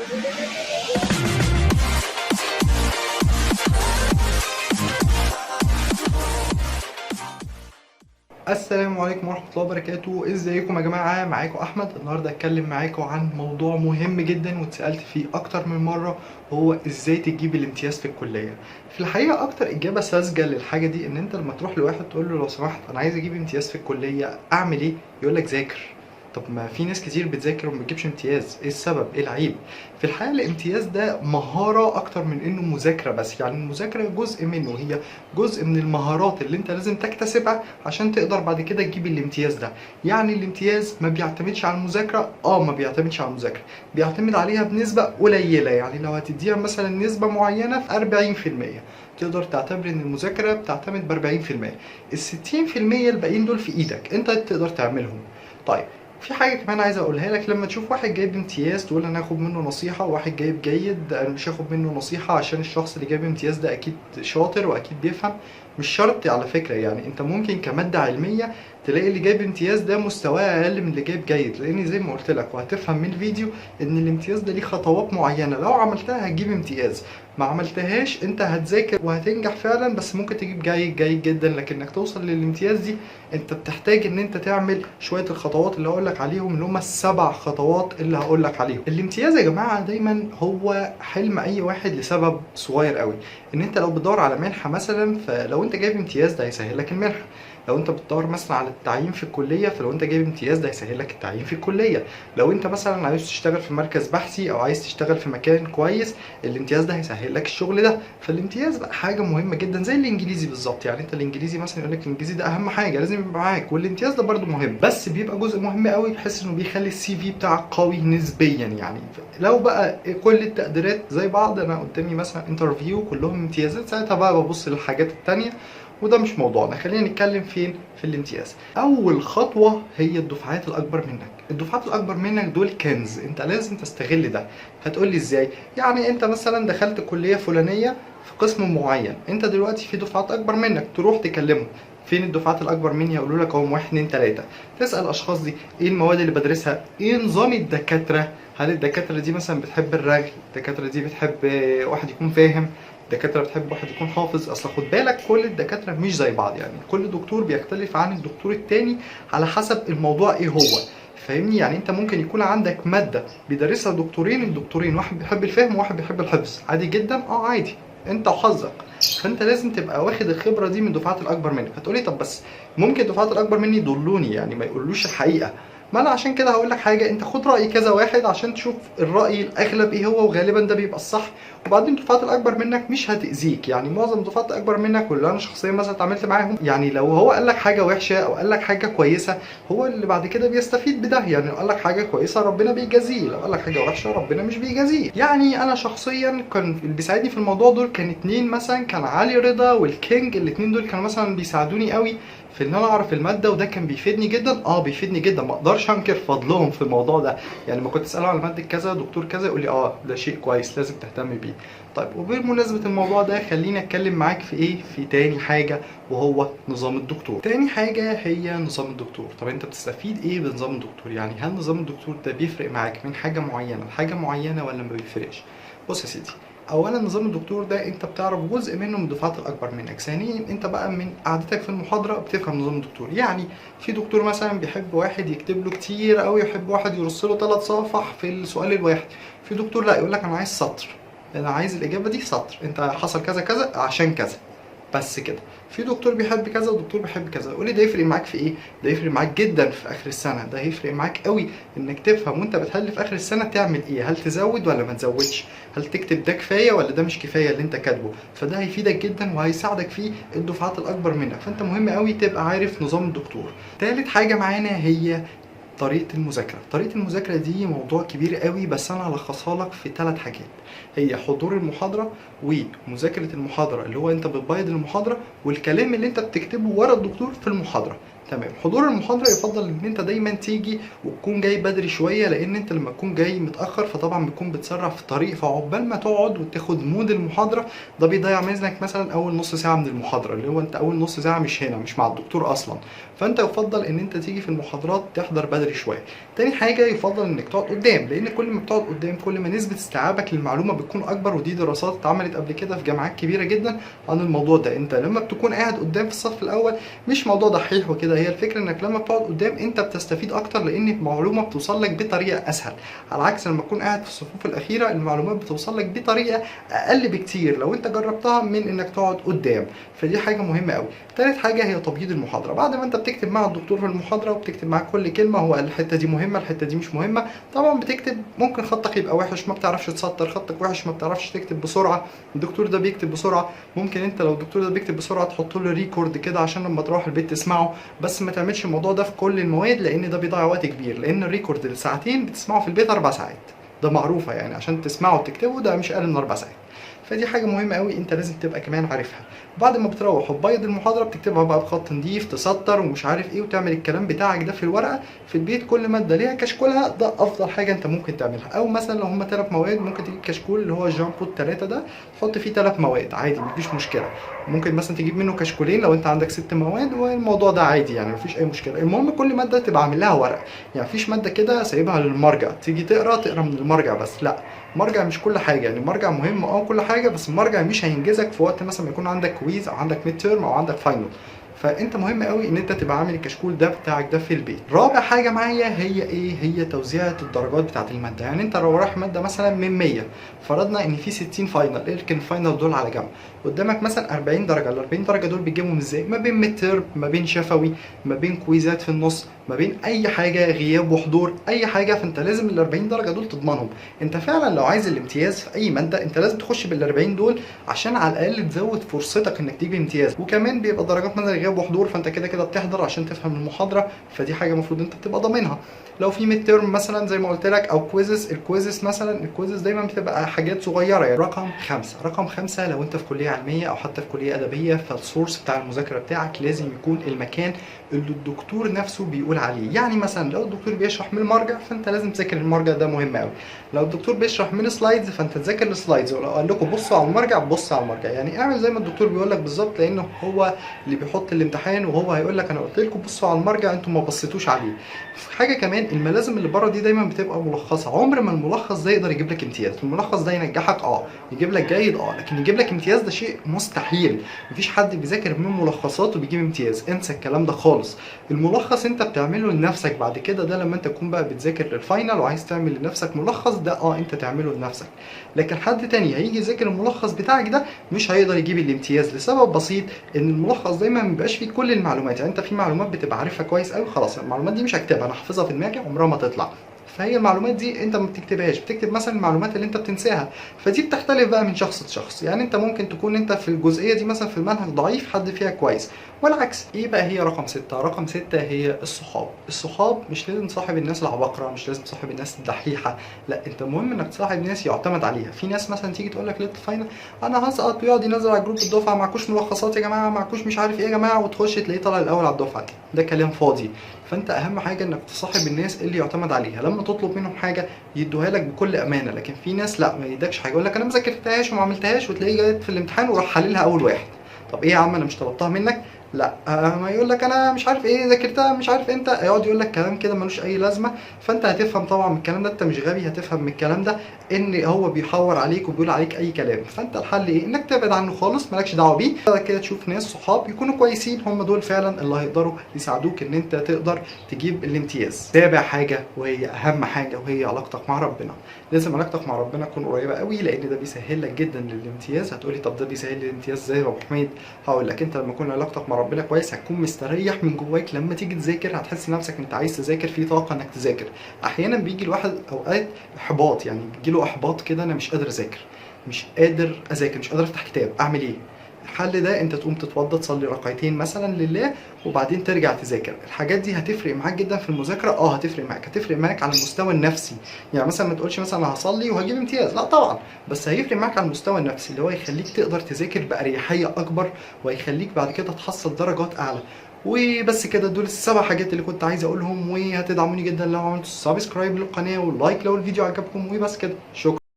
السلام عليكم ورحمة الله وبركاته. ازيكم يا جماعة؟ معاكم احمد. النهاردة هتكلم معاكم عن موضوع مهم جدا واتسألت فيه اكتر من مرة، هو ازاي تجيب الامتياز في الكلية. في الحقيقة اكتر اجابة ساذجة للحاجة دي ان انت لما تروح لواحد تقول له لو سمحت انا عايز اجيب امتياز في الكلية اعمل ايه؟ يقولك ذاكر. طب ما في ناس كتير بتذاكر وما بتجيبش امتياز، ايه السبب؟ ايه العيب؟ في الحقيقة الامتياز ده مهارة اكتر من انه مذاكرة بس، يعني المذاكرة جزء منه، هي جزء من المهارات اللي انت لازم تكتسبها عشان تقدر بعد كده تجيب الامتياز ده. يعني الامتياز ما بيعتمدش على المذاكرة، ما بيعتمدش على المذاكرة، بيعتمد عليها بنسبة قليلة. يعني لو هتديها مثلا نسبة معينة في 40%، تقدر تعتبر ان المذاكرة بتعتمد ب 40%. ال 60% الباقيين دول في ايدك، انت تقدر تعملهم. طيب، في حاجة كمان عايز اقولها لك. لما تشوف واحد جايب امتياز تقول انا هاخد منه نصيحة، وواحد جايب جيد انا مش هاخد منه نصيحة عشان الشخص اللي جايب امتياز ده اكيد شاطر واكيد بيفهم. مش شرط على فكرة، يعني انت ممكن كمادة علمية تلاقي اللي جايب امتياز ده مستواه اقل من اللي جايب جيد، لان زي ما قلت لك وهتفهم من الفيديو ان الامتياز ده ليه خطوات معينة، لو عملتها هتجيب امتياز، ما عملتهاش انت هتذاكر وهتنجح فعلا بس ممكن تجيب جيد جدا، لكنك توصل للامتياز دي انت بتحتاج ان انت تعمل شويه الخطوات اللي هقول لك عليهم، اللي هم السبع خطوات اللي هقول لك عليهم. الامتياز يا جماعه دايما هو حلم اي واحد لسبب صغير قوي، ان انت لو بتدور على منحه مثلا، فلو انت جايب امتياز ده هيسهل لك المنحه. لو انت بتدور مثلا على التعيين في الكليه، فلو انت جايب امتياز ده هيسهل لك التعيين في الكليه. لو انت مثلا عايز تشتغل في مركز بحثي او عايز تشتغل في مكان كويس، الامتياز ده هيسهل لك الشغل ده. فالامتياز بقى حاجه مهمه جدا زي الانجليزي بالظبط. يعني انت الانجليزي مثلا يقول لك الانجليزي ده اهم حاجه لازم يبقى معاك، والامتياز ده برده مهم، بس بيبقى جزء مهم قوي بحيث انه بيخلي السي في بتاعك قوي نسبيا. يعني لو بقى كل التقديرات زي بعض، انا قدامي مثلا انترفيو كلهم امتيازات، ساعتها بقى ببص للحاجات التانيه، وده مش موضوعنا. خلينا نتكلم فين؟ في الامتياز. اول خطوه هي الدفعات الاكبر منك. الدفعات الاكبر منك دول كنز، انت لازم تستغل ده. هتقول لي ازاي؟ يعني انت مثلا دخلت كليه فلانيه في قسم معين، انت دلوقتي في دفعات اكبر منك، تروح تكلمهم فين الدفعات الاكبر مني؟ يقولوا لك هم 1 2 3. تسال الاشخاص دي ايه المواد اللي بدرسها، ايه نظام الدكاتره، هل الدكاتره دي مثلا بتحب الرغي، الدكاتره دي بتحب واحد يكون فاهم، الدكاتره بتحب واحد يكون حافظ. اصل خد بالك كل الدكاتره مش زي بعض، يعني كل دكتور بيختلف عن الدكتور التاني على حسب الموضوع ايه هو. فاهمني؟ يعني انت ممكن يكون عندك ماده بيدرسها دكتورين، الدكتورين واحد بيحب الفهم وواحد بيحب الحفظ، عادي جدا، عادي، انت وحظك. فانت لازم تبقى واخد الخبره دي من الدفعات الاكبر منك. هتقولي طب بس ممكن الدفعات الاكبر مني يضلوني، يعني ما يقولوش الحقيقه. ما انا عشان كده هقول لك حاجه، انت خد راي كذا واحد عشان تشوف الراي الاغلب ايه هو، وغالبا ده بيبقى الصح. وبعدين الدفعات الاكبر منك مش هتاذيك، يعني معظم الدفعات الاكبر منك واللي انا شخصيا مثلا اتعاملت معاهم، يعني لو هو قال لك حاجه وحشه او قال لك حاجه كويسه، هو اللي بعد كده بيستفيد بده. يعني لو قال لك حاجه كويسه ربنا بيجازيه، لو قال لك حاجه وحشه ربنا مش بيجازيه. يعني انا شخصيا كان اللي بيساعدني في الموضوع دول كان اتنين، مثلا كان علي رضا والكينج، الاتنين دول كانوا مثلا بيساعدوني قوي في ان انا اعرف الماده، وده كان بيفيدني جدا. بيفيدني جدا، ما اقدرش انكر فضلهم في الموضوع ده. يعني ما كنت اساله على ماده كذا دكتور كذا يقول لي ده شيء كويس لازم تهتم بيه. طيب، وبمناسبه الموضوع ده خليني اتكلم معاك في ايه، في تاني حاجه، وهو نظام الدكتور. تاني حاجه هي نظام الدكتور. طب انت بتستفيد ايه بنظام الدكتور؟ يعني هل نظام الدكتور ده بيفرق معاك من حاجه معينه لحاجه معينه ولا ما بيفرقش؟ بص يا سيدي، اولا نظام الدكتور ده انت بتعرف جزء منه من الدفعات الاكبر منك. ثانيا انت بقى من قعدتك في المحاضره بتفهم نظام الدكتور. يعني في دكتور مثلا بيحب واحد يكتب له كتير او يحب واحد يرص له 3 صفح في السؤال الواحد. في دكتور لا، يقول لك انا عايز سطر، انا عايز الاجابه دي سطر، انت حصل كذا كذا عشان كذا، بس كده. في دكتور بيحب كذا ودكتور بيحب كذا. قولي ده يفرق معاك في ايه؟ ده يفرق معاك جدا في اخر السنه، ده هيفرق معاك قوي انك تفهم وانت بتحل في اخر السنه تعمل ايه، هل تزود ولا ما تزودش، هل تكتب ده كفايه ولا ده مش كفايه اللي انت كاتبه. فده هيفيدك جدا وهيساعدك في الدفعات الاكبر منك. فانت مهم قوي تبقى عارف نظام الدكتور. تالت حاجه معانا هي طريقة المذاكرة. طريقة المذاكرة دي موضوع كبير قوي، بس أنا هلخصها لك في 3 حاجات. هي حضور المحاضرة، ومذاكرة المحاضرة اللي هو أنت بتبيض المحاضرة، والكلام اللي أنت بتكتبه ورا الدكتور في المحاضرة. تمام. حضور المحاضرة يفضل ان انت دايما تيجي وتكون جاي بدري شوية، لان انت لما تكون جاي متأخر فطبعا بتكون بتسرع في الطريق، فعقبال ما تقعد وتاخد مود المحاضرة ده بيضيع منك مثلا اول نص ساعة من المحاضرة، اللي هو انت اول نص ساعة مش هنا، مش مع الدكتور اصلا. فانت يفضل ان انت تيجي في المحاضرات تحضر بدري شوية. تاني حاجة يفضل انك تقعد قدام، لان كل ما بتقعد قدام كل ما نسبة استيعابك للمعلومة بتكون اكبر، ودي دراسات اتعملت قبل كده في جامعات كبيرة جدا عن الموضوع ده. انت لما بتكون قاعد قدام في الصف الاول مش موضوع دحيح وكده، هي الفكره انك لما بتقعد قدام انت بتستفيد اكتر، لان المعلومه بتوصل لك بطريقه اسهل، على عكس لما تكون قاعد في الصفوف الاخيره المعلومات بتوصل لك بطريقه اقل بكتير لو انت جربتها من انك تقعد قدام. فدي حاجه مهمه قوي. تالت حاجه هي تبييض المحاضره. بعد ما انت بتكتب مع الدكتور في المحاضره وبتكتب معاه كل كلمه، هو الحته دي مهمه الحته دي مش مهمه، طبعا بتكتب. ممكن خطك يبقى وحش، ما بتعرفش تسطر، خطك وحش ما بتعرفش تكتب بسرعه، الدكتور ده بيكتب بسرعه، ممكن انت لو الدكتور ده بيكتب بسرعه تحط له ريكورد كده عشان لما تروح البيت تسمعه. بس ما تعملش الموضوع ده في كل المواد، لان ده بيضيع وقت كبير، لان الريكورد لساعتين بتسمعه في البيت 4 ساعات، ده معروفه يعني، عشان تسمعه وتكتبه ده مش اقل من 4 ساعات. فدي حاجه مهمه قوي انت لازم تبقى كمان عارفها. بعد ما بتروح وتبيض المحاضره بتكتبها بقى بخط نضيف، تسطر ومش عارف ايه، وتعمل الكلام بتاعك ده في الورقه. في البيت كل ماده ليها كشكولها، ده افضل حاجه انت ممكن تعملها. او مثلا لو هم 3 مواد ممكن تجيب كشكول اللي هو الجامبو 3 ده، تحط فيه 3 مواد عادي مفيش مشكله. ممكن مثلا تجيب منه كشكولين لو انت عندك 6 مواد، والموضوع ده عادي يعني مفيش اي مشكله. المهم كل ماده تبقى عامل لها ورقه، يعني مفيش ماده كده سايبها للمرجع تيجي تقرا من المرجع بس، لا. مرجع مش كل حاجه، يعني مرجع مهم كل حاجه، بس المرجع مش هينجزك في وقت مثلا ما يكون عندك كويز او عندك ميد تيرم او عندك فاينل. فانت مهم قوي ان انت تبقى عامل الكشكول ده بتاعك ده في البيت. رابع حاجه معايا هي ايه؟ هي توزيعه الدرجات بتاعه الماده. يعني انت لو رايح ماده مثلا من 100، فرضنا ان في 60 فاينل، اركن الفاينل دول على جنب، قدامك مثلا 40 درجه. ال 40 درجه دول بتجيبهم ازاي؟ ما بين ميد تيرم، ما بين شفوي، ما بين كويزات في النص، ما بين اي حاجه، غياب وحضور، اي حاجه. فانت لازم ال 40 درجه دول تضمنهم. انت فعلا لو عايز الامتياز في اي ماده انت لازم تخش بال 40 دول، عشان على الاقل تزود فرصتك انك تجيب امتياز. وكمان بيبقى درجات مثلا غياب وحضور، فانت كده كده بتحضر عشان تفهم المحاضره، فدي حاجه المفروض انت تبقى ضامنها. لو في ميد تيرم مثلا زي ما قلت لك، او كويزز، الكويزز مثلا، الكويزز دايما بتبقى حاجات صغيره. يعني رقم 5 لو انت في كليه علميه او حتى في كليه ادبيه، فالسورس بتاع المذاكره بتاعك لازم يكون المكان اللي الدكتور نفسه بيقول عليه. يعني مثلا لو الدكتور بيشرح من المرجع فانت لازم تذاكر المرجع، ده مهم قوي. لو الدكتور بيشرح من سلايدز فانت تذاكر السلايدز، ولو قال لكم بصوا على المرجع بص على المرجع. يعني اعمل زي ما الدكتور بيقول لك بالظبط، لانه هو اللي بيحط الامتحان، وهو هيقول لك انا قلت لكم بصوا على المرجع انتم ما بصيتوش عليه. حاجه كمان، الملازم اللي بره دي دايما بتبقى ملخصه. عمر ما الملخص ده يقدر يجيب لك امتياز. الملخص ده ينجحك يجيب لك جيد لكن يجيب لك امتياز ده شيء مستحيل. مفيش حد بيذاكر من ملخصات وبيجيب امتياز، انسى الكلام ده خالص. الملخص انت بتعمله لنفسك بعد كده، ده لما انت تكون بقى بتذاكر للفاينل وعايز تعمل لنفسك ملخص، ده انت تعمله لنفسك. لكن حد تاني هيجي يذاكر الملخص بتاعك ده مش هيقدر يجيب الامتياز، لسبب بسيط، ان الملخص دايما ما بيبقاش فيه كل المعلومات. يعني انت في معلومات بتبقى عارفها كويس قوي، خلاص المعلومات دي مش هكتبها، انا حافظها في دماغي عمرها ما تطلع. فهي المعلومات دي انت ما بتكتبهاش، بتكتب مثلا المعلومات اللي انت بتنساها. فدي بتختلف بقى من شخص لشخص. يعني انت ممكن تكون انت في الجزئيه دي مثلا في المنهج ضعيف، حد فيها كويس، والعكس. ايه بقى هي رقم 6؟ رقم 6 هي الصحاب. الصحاب مش لازم تصاحب الناس العباقره، مش لازم تصاحب الناس الدحيحه، لا، انت مهم انك تصاحب ناس يعتمد عليها. في ناس مثلا تيجي تقول لك ليله الفاينل انا هسقط، ويقعد ينزل على جروب الدفعه معكوش ملخصات يا جماعه، معكوش مش عارف ايه يا جماعه، وتخش تلاقيه طالع الاول على الدفعه. ده كلام فاضي. فانت اهم حاجه انك تصاحب الناس اللي يعتمد عليها. لما تطلب منهم حاجه يدوها لك بكل امانه. لكن في ناس لا، ما يدكش حاجه، يقول لك انا ما ذاكرتهاش وما عملتهاش، وتلاقيه جاي في الامتحان وراح حللها اول واحد. طب ايه يا عم، انا مش طلبتها منك؟ لا، ما يقول لك انا مش عارف ايه ذاكرتها مش عارف امتى، يقعد يقول لك كلام كده ملوش اي لازمه. فانت هتفهم طبعا من الكلام ده، انت مش غبي، هتفهم من الكلام ده ان هو بيحور عليك وبيقول عليك اي كلام. فانت الحل ايه؟ انك تبعد عنه خالص، مالكش دعوه بيه. بعد كده تشوف ناس صحاب يكونوا كويسين، هم دول فعلا اللي هيقدروا يساعدوك ان انت تقدر تجيب الامتياز. سابع حاجه وهي اهم حاجه، وهي علاقتك مع ربنا. لازم علاقتك مع ربنا تكون قريبه قوي، لان ده بيسهل لك جدا للامتياز. هتقولي طب ده بيسهل لي الامتياز ازاي يا ابو حميد؟ هقول لك، انت لما يكون علاقتك مع ربنا كويس هتكون مستريح من جواك. لما تيجي تذاكر هتحس نفسك انت عايز تذاكر، في طاقه انك تذاكر. احيانا بيجي الواحد اوقات احباط، يعني بيجي له احباط كده، انا مش قادر اذاكر، مش قادر اذاكر، مش قادر افتح كتاب، اعمل ايه؟ الحل ده انت تقوم تتوضى، تصلي ركعتين مثلا لله، وبعدين ترجع تذاكر. الحاجات دي هتفرق معاك جدا في المذاكره. هتفرق معاك على المستوى النفسي. يعني مثلا ما تقولش مثلا انا هصلي وهجيب امتياز، لا طبعا، بس هيفرق معاك على المستوى النفسي، اللي هو يخليك تقدر تذاكر باريحيه اكبر، وهيخليك بعد كده تحصل درجات اعلى. وبس كده، دول السبع حاجات اللي كنت عايز اقولهم، وهتدعموني جدا لو عملتوا سبسكرايب للقناه واللايك لو الفيديو عجبكم، وبس كده، شكرا.